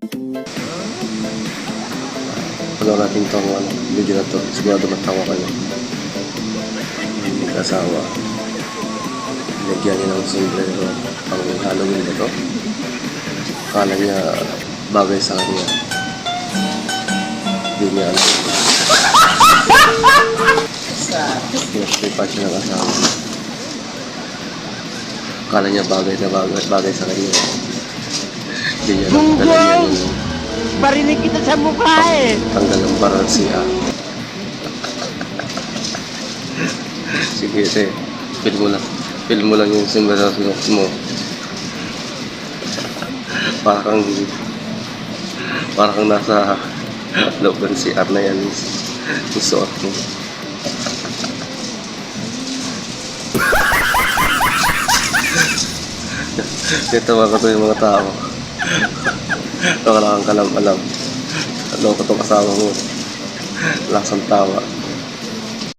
Panood natin itong video na to. Sigurado matawa kayo. Mag-asawa. Lagyan niya ng sombrero pang Halloween na to. Akala niya bagay sa kanya. Hindi niya alam. Pinag-tripan siya ng asawa. Akala niya bagay sa kanya. Hindi niya alam. Dala niya yung Barinig kita sa mukha eh. tanggal ng baral siya. Sige, film mo lang yung sombrero mo. Parang nasa loob ng CR na yan yung suot mo. Dito mga to yung mga tao. Ito ka lang alam. Loko itong kasama mo. Lasang tawa.